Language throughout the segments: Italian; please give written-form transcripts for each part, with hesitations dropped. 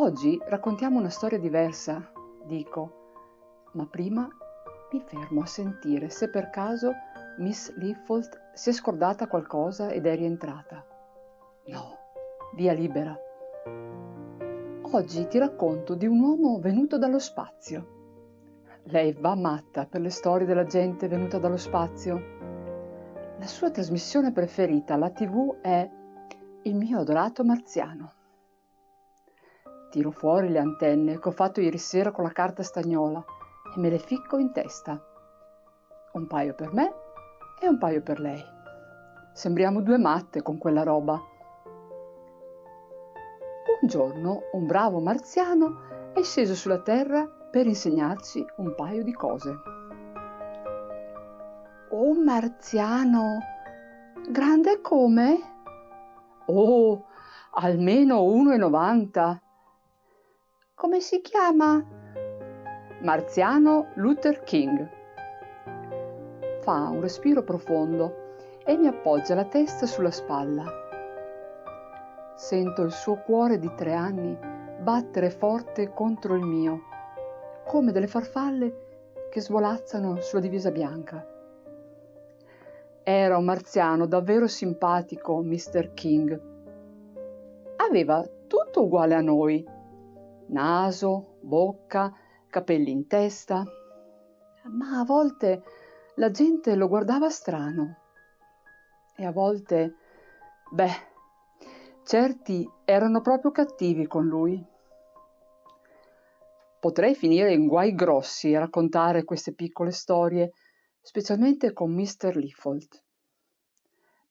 Oggi raccontiamo una storia diversa, dico, ma prima mi fermo a sentire se per caso Miss Leafold si è scordata qualcosa ed è rientrata. No, via libera. Oggi ti racconto di un uomo venuto dallo spazio. Lei va matta per le storie della gente venuta dallo spazio. La sua trasmissione preferita alla TV è Il mio adorato marziano. Tiro fuori le antenne che ho fatto ieri sera con la carta stagnola e me le ficco in testa. Un paio per me e un paio per lei. Sembriamo due matte con quella roba. Un giorno un bravo marziano è sceso sulla Terra per insegnarci un paio di cose. Un marziano? Grande come? Oh, almeno 1,90. Come si chiama? Marziano Luther King. Fa un respiro profondo e mi appoggia la testa sulla spalla. Sento il suo cuore di 3 anni battere forte contro il mio, come delle farfalle che svolazzano sulla divisa bianca. Era un marziano davvero simpatico, Mr. King. Aveva tutto uguale a noi: naso, bocca, capelli in testa, ma a volte la gente lo guardava strano e a volte, certi erano proprio cattivi con lui. Potrei finire in guai grossi a raccontare queste piccole storie, specialmente con Mr. Leafold.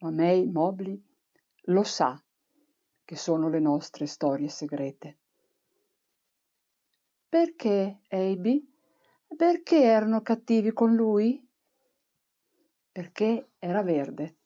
Ma May Mobley lo sa che sono le nostre storie segrete. Perché, Abby? Perché erano cattivi con lui? Perché era verde.